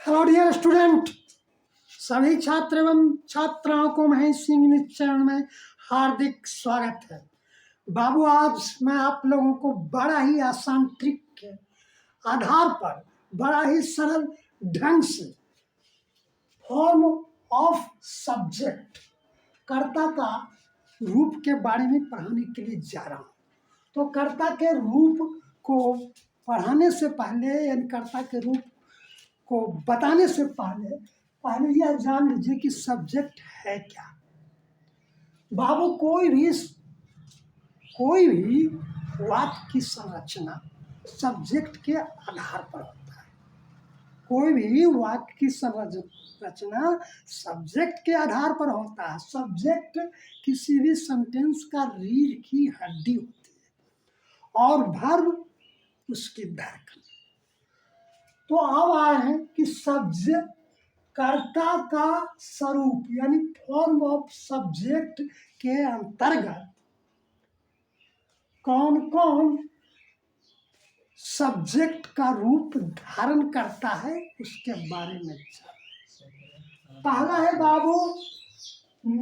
Hello dear student, सभी छात्र एवं छात्राओं को महेश सिंह चरण में हार्दिक स्वागत है। बाबू, आज मैं आप लोगों को बड़ा ही आसान ट्रिक के आधार पर बड़ा ही सरल ढंग से फॉर्म ऑफ सब्जेक्ट कर्ता का रूप के बारे में पढ़ाने के लिए जा रहा हूँ। तो कर्ता के रूप को पढ़ाने से पहले यानी कर्ता के रूप को बताने से पहले यह जान लीजिए कि सब्जेक्ट है क्या। बाबू, कोई भी वाक्य की संरचना सब्जेक्ट के आधार पर होता है। कोई भी वाक्य की संरचना सब्जेक्ट के आधार पर होता है। सब्जेक्ट किसी भी सेंटेंस का रीढ़ की हड्डी होती है और वर्ब उसकी धड़कन। तो अब आए हैं कि सब्जेक्ट कर्ता का स्वरूप यानी फॉर्म ऑफ सब्जेक्ट के अंतर्गत कौन कौन सब्जेक्ट का रूप धारण करता है उसके बारे में। पहला है बाबू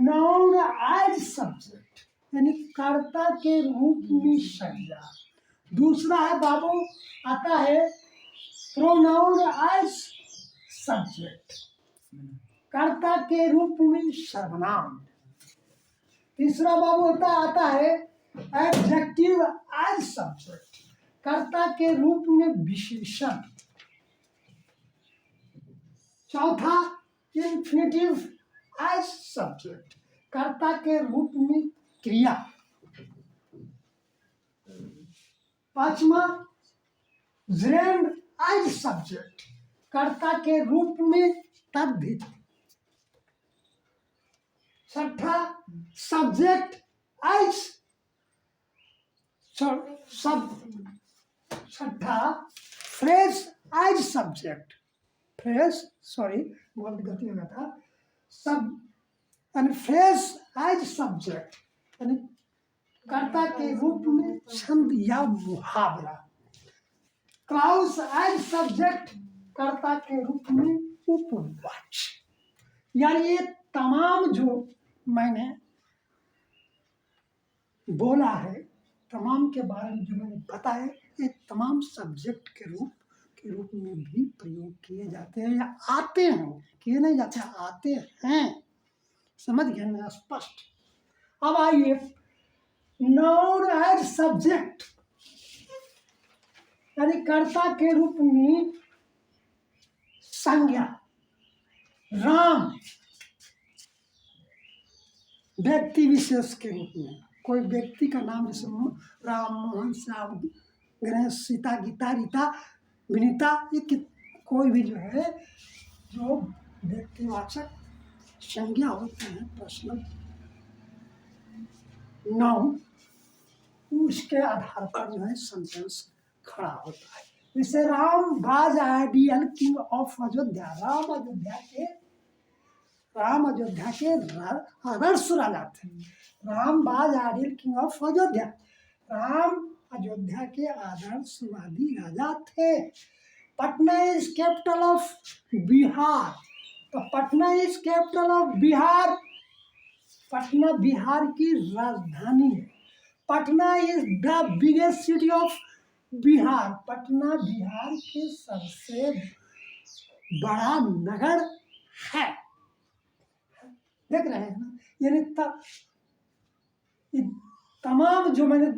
नाउन एज सब्जेक्ट यानी कर्ता के रूप में संज्ञा। दूसरा है बाबू आता है प्रोनाउन एज सब्जेक्ट कर्ता के रूप में सर्वनाम। तीसरा बाबू आता है एडजेक्टिव एज सब्जेक्ट कर्ता के रूप में विशेषण। चौथा इंफिनिटिव एज सब्जेक्ट कर्ता के रूप में क्रिया। पांचवा जेंड एज सब्जेक्ट कर्ता के रूप में तद्धित। छठा सब्जेक्ट एज छठा फ्रेज एज सब्जेक्ट। बहुत गलती हो गया था। फ्रेज एज सब्जेक्ट यानी कर्ता के रूप में छंद या मुहावरा। क्लाउज एज सब्जेक्ट कर्ता के रूप में उपवाच्य। यानी ये तमाम जो मैंने बोला है, तमाम के बारे में जो मैंने बताया, ये तमाम सब्जेक्ट के रूप में भी प्रयोग किए जाते हैं या आते हैं। किए नहीं जाते, आते हैं। समझ गए ना? स्पष्ट। अब आइए नाउन एज सब्जेक्ट यानी कर्ता के रूप में संज्ञा। राम व्यक्ति विशेष के रूप में कोई व्यक्ति का नाम, जैसे राम, मोहन, श्याम, गणेश, सीता, गीता, रीता, विनीता, ये कोई भी जो है जो व्यक्तिवाचक संज्ञा होती है, पर्सनल नाउन, उसके आधार पर जो है सेंटेंस खड़ा होता है। जैसे Ram was ideal king of Ayodhya. Ram Ayodhya के आदर्श राजा थे। Ram was ideal king of Ayodhya. Ram Ayodhya के आदर्शवादी राजा थे। Patna is capital of Bihar. तो Patna is capital of Bihar. Patna Bihar की राजधानी है। Patna is the biggest city of Bihar. Patna Bihar के सबसे बड़ा नगर है। देख रहे हैं ना? यानी तमाम जो मैंने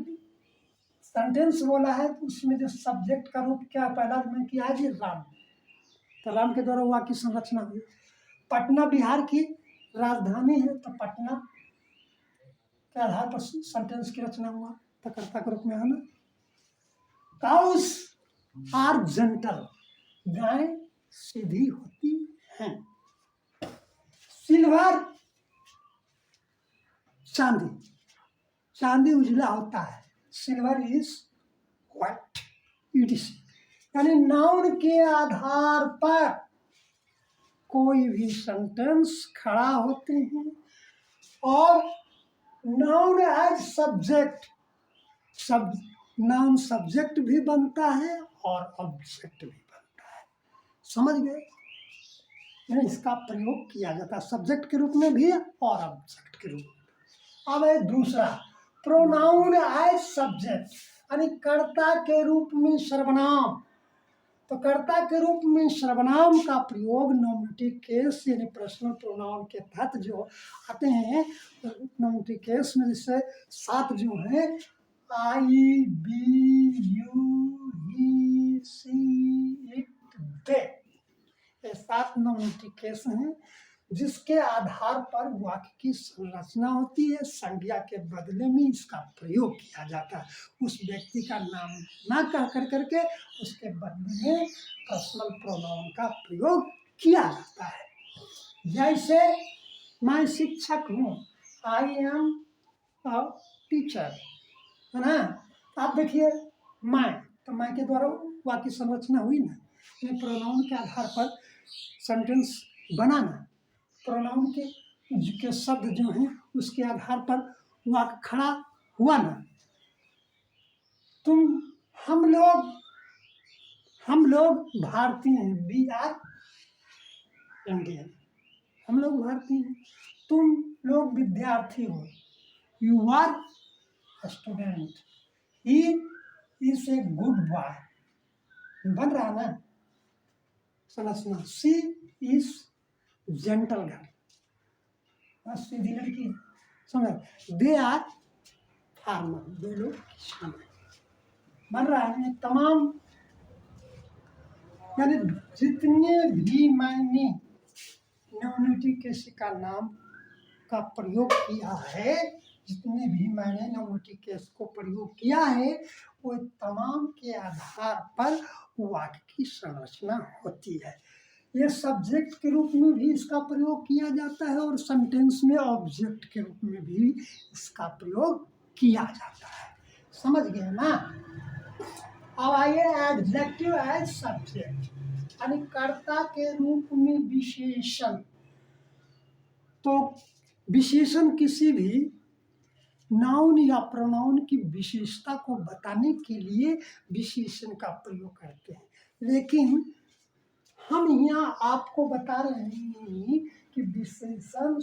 सेंटेंस बोला है उसमें जो सब्जेक्ट का रूप क्या पहला मैंने किया है जी राम। तो राम के द्वारा वाक्य की संरचना हुई। पटना बिहार की राजधानी है तो पटना के आधार पर सेंटेंस की रचना हुआ। तो कर्ता के रूप में है ना। Cows are gentle. गाय सीधी होती हैं। सिल्वर चांदी। चांदी उजला होता है। Silver is white. ईटीसी यानी नाउन के आधार पर कोई भी सेंटेंस खड़ा होते हैं और noun as subject noun subject भी बनता है और ऑब्जेक्ट भी बनता है। समझ गए? में इसका प्रयोग किया जाता है, सब्जेक्ट के रूप में भी और ऑब्जेक्ट के रूप में। अब है दूसरा, प्रोनाउन एज सब्जेक्ट, यानी कर्ता के रूप में सर्वनाम। तो कर्ता के रूप में सर्वनाम का प्रयोग नॉमिनेटिव केस यानी पर्सनल प्रोनाउन के तहत जो आते हैं, नॉमिनेटिव केस में जैसे 7 जो है, I, we, you, he, she, it, they, ये 7 नॉमिनेटिव केस हैं जिसके आधार पर वाक्य की संरचना होती है। संज्ञा के बदले में इसका प्रयोग किया जाता है, उस व्यक्ति का नाम ना कह करके उसके बदले में पर्सनल प्रोनाउन का प्रयोग किया जाता है। जैसे मैं शिक्षक हूँ, आई एम अ टीचर, है ना। आप देखिए मैं, तो मैं के द्वारा वाक्य संरचना हुई ना, प्रोनाउन के आधार पर सेंटेंस बनाना, प्रोनाउन के शब्द जो हैं उसके आधार पर वाक्य खड़ा हुआ ना। हम लोग भारतीय हैं, वी आर इंडियन, हम लोग भारतीय हैं। तुम लोग विद्यार्थी हो, you are student, he is a good boy, बन रहा ना संरचना। सी इज जेंटल गर्ल, सीधी लड़की, समझ। दे आर फार्मर, वे लोग किसान हैं, बन रहा है। तमाम यानी जितने भी मैंने नॉमिनेटिव केस का नाम का प्रयोग किया है, जितने भी मैंने नॉमिनेटिव केस को प्रयोग किया है, वो तमाम के आधार पर वाक्य की संरचना होती है। ये सब्जेक्ट के रूप में भी इसका प्रयोग किया जाता है और सेंटेंस में ऑब्जेक्ट के रूप में भी इसका प्रयोग किया जाता है। समझ गए ना। अब आइए एडजेक्टिव एज सब्जेक्ट, यानी कर्ता के रूप में विशेषण। तो विशेषण किसी भी नाउन या प्रोनाउन की विशेषता को बताने के लिए विशेषण का प्रयोग करते हैं, लेकिन हम यहाँ आपको बता रहे हैं कि विशेषण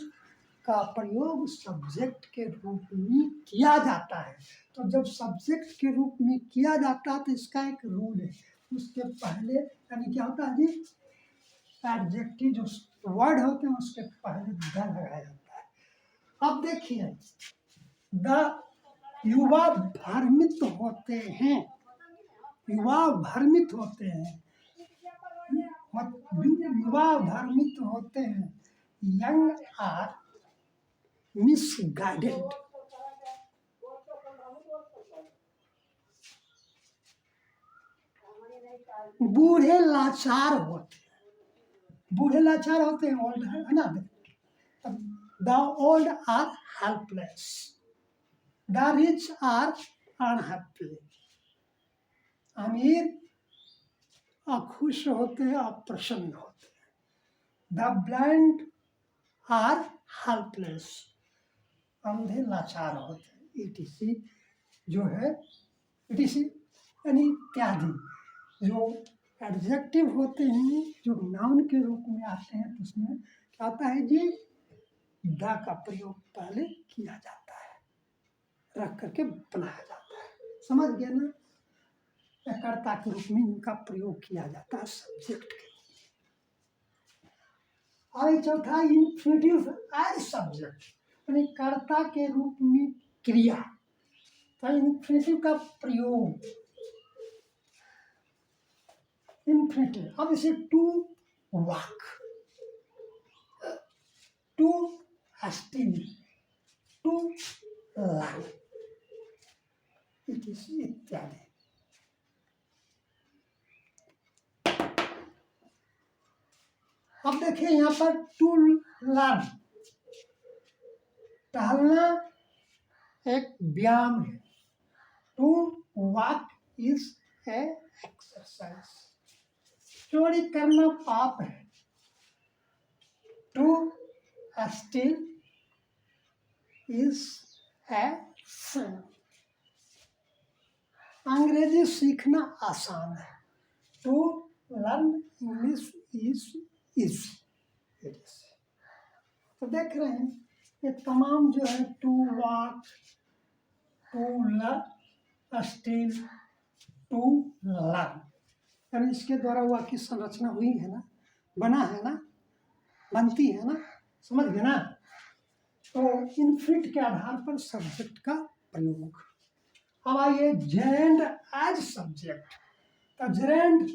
का प्रयोग सब्जेक्ट के रूप में किया जाता है। तो जब सब्जेक्ट के रूप में किया जाता है तो इसका एक रूल है, उसके पहले यानी क्या होता है जी, एडजेक्टिव जो वर्ड होते हैं उसके पहले द लगाया जाता है। अब देखिए, द युवा भ्रमित होते हैं, युवा भ्रमित होते हैं, युवा भ्रमित होते हैं, यंग आर मिसगाइडेड, बूढ़े लाचार होते हैं, बूढ़े लाचार होते हैं, ओल्ड है ना। The old are helpless, the rich are unhappy, अमीर अखुश होते हैं, अप्रसन्न होते हैं। द ब्लाइंड आर हेल्पलेस, अंधे लाचार होते हैं। ईटीसी जो है, ईटीसी यानी इत्यादि जो एडजेक्टिव होते हैं जो नाउन के रूप में आते हैं, तो उसमें क्या होता है जी, द का प्रयोग पहले किया जाता है, रख करके बनाया जाता है। समझ गए ना। कर्ता के रूप में इनका प्रयोग किया जाता है सब्जेक्ट के। और चौथा, इन्फिनेटिव एज सब्जेक्ट, यानी कर्ता के रूप में क्रिया। तो इन्फिनेटिव का प्रयोग, इन्फिनेटिव, अब इसे to walk, to steal, to learn इत्यादि। अब देखिए यहाँ पर टू लर्न, टहलना एक व्यायाम है, to walk is a exercise, चोरी करना पाप है, to steal is a sin, अंग्रेजी सीखना आसान है, to learn English is easy. It is. तो देख रहे हैं ये तमाम जो है to walk, to learn, still, to learn, यानी इसके द्वारा वाक्य की संरचना हुई है ना, बना है ना, बनती है ना, समझ गए ना। तो इनफिनिट के आधार पर सब्जेक्ट का प्रयोग। अब आइए जेरेंड एज सब्जेक्ट। तो जेरेंड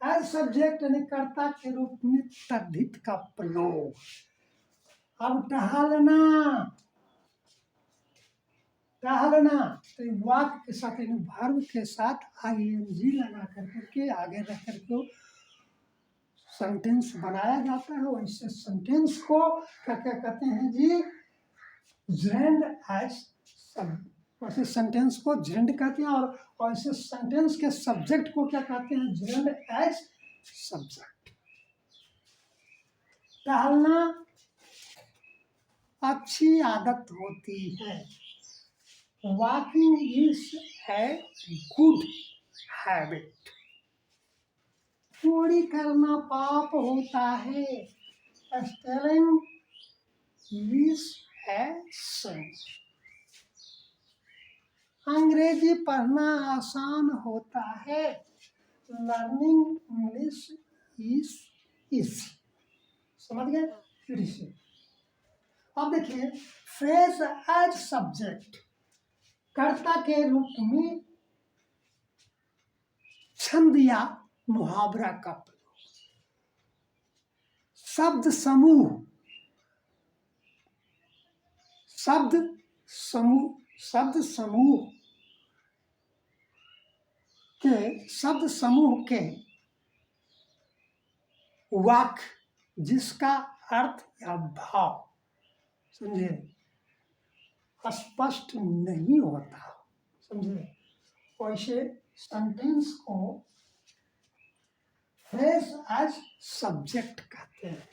एज सब्जेक्ट यानी कर्ता के रूप में तद्धित का प्रयोग। अब टहलना, टहलना तो वाक्य के साथ यानी वर्ब के साथ आईएनजी लगा करके आगे रख करके सेंटेंस बनाया जाता है। वैसे सेंटेंस को क्या क्या कहते हैं जी, जेरेंड एज सब, वैसे सेंटेंस को जेरेंड कहते हैं, और वैसे सेंटेंस के सब्जेक्ट को क्या कहते हैं, जेरेंड एज सब्जेक्ट। टहलना अच्छी आदत होती है। Walking is a good habit. चोरी करना पाप होता है। Stealing is a sin. अंग्रेजी पढ़ना आसान होता है। Learning English is easy. समझ गए फिर से। अब देखिए फ्रेज एज सब्जेक्ट, कर्ता के रूप में छंद या मुहावरा का प्रयोग। शब्द समूह, शब्द समूह, शब्द समूह के, शब्द समूह के वाक्य जिसका अर्थ या भाव समझे स्पष्ट नहीं होता, समझे, वैसे सेंटेंस को फ्रेज एज सब्जेक्ट कहते हैं।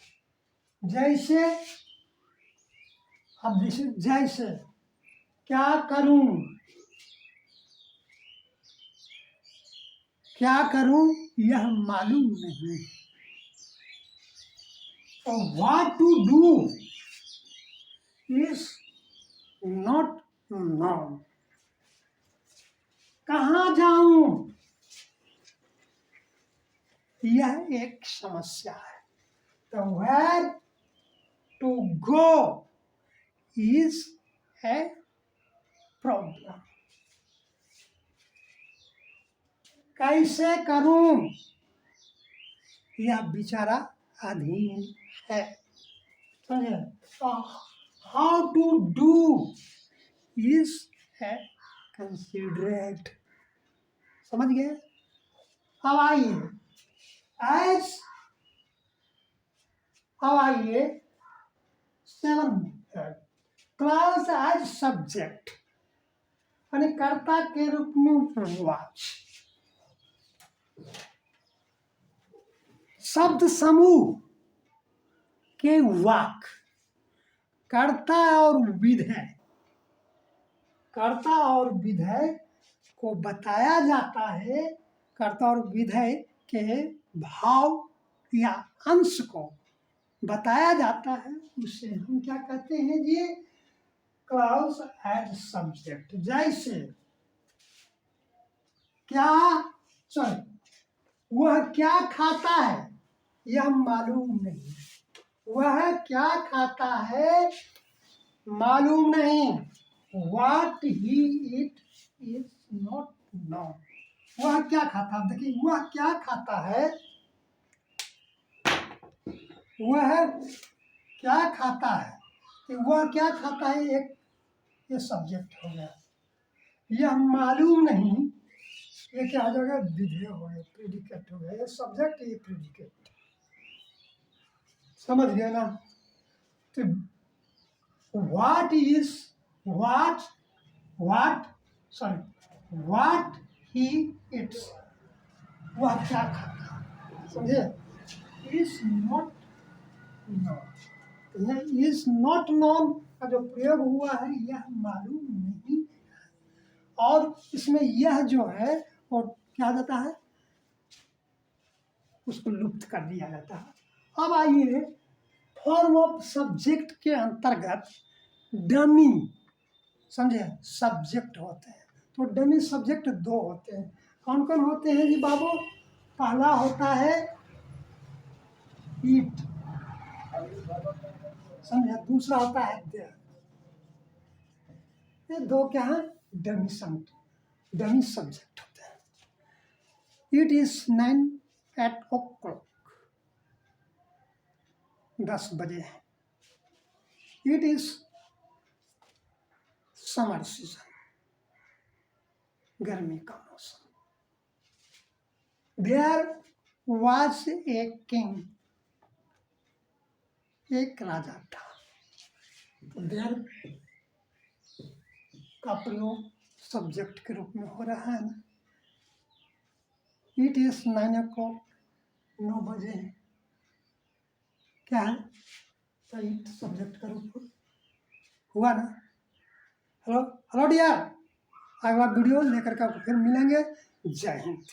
जैसे, अब जैसे क्या करूं, क्या करूं यह मालूम नहीं। तो what to do is not known. कहाँ जाऊं यह एक समस्या है। तो where to go is a problem. कैसे करूं यह बेचारा अधीन है, समझे। तो how to do is a considerate. समझ गए। अब आइए एज, अब आइए 7 क्लास एज सब्जेक्ट यानी कर्ता के रूप में वॉच। शब्द समूह के वाक्य कर्ता और विधेय, कर्ता और विधेय को बताया जाता है। कर्ता और विधेय के भाव या अंश को बताया जाता है, उसे हम क्या कहते हैं जी, क्लॉज एज सब्जेक्ट। जैसे क्या, सॉरी, वह क्या खाता है यह मालूम नहीं। वह क्या खाता है मालूम नहीं। What he eat is not known। वह क्या खाता है, देखिए वह क्या खाता है, वह क्या खाता है, वह क्या खाता है, एक ये सब्जेक्ट हो गया। यह मालूम नहीं, ये क्या हो जाएगा, विधेय हो गया, प्रेडिकेट हो गया। ये सब्जेक्ट, ये प्रेडिकेट। समझ गए ना। तो what is, what he it's, वह क्या खाता है, समझे। इज नॉट नोन, यह इज नॉट नोन का जो प्रयोग हुआ है यह मालूम नहीं, और इसमें यह जो है और क्या जाता है, उसको लुप्त कर दिया जाता है। अब आइए फॉर्म ऑफ सब्जेक्ट के अंतर्गत डमी, समझे, सब्जेक्ट होते हैं। तो डमी सब्जेक्ट दो होते हैं। कौन कौन होते हैं जी बाबू? पहला होता है ईट, समझे, दूसरा होता है देयर। ये दो क्या है? डमी सब्जेक्ट होते हैं। इट इज 9 o'clock, 10 बजे है। इट इज समर सीजन, गर्मी का मौसम। देयर वाज ए किंग, एक राजा था। तो देयर का प्रयोग सब्जेक्ट के रूप में हो रहा है ना। इट इज 9 o'clock, 9 बजे है, क्या है? तो इट सब्जेक्ट का रूप हुआ ना। हेलो हेलो डियर, अगला वीडियो लेकर के फिर मिलेंगे। जय हिंद।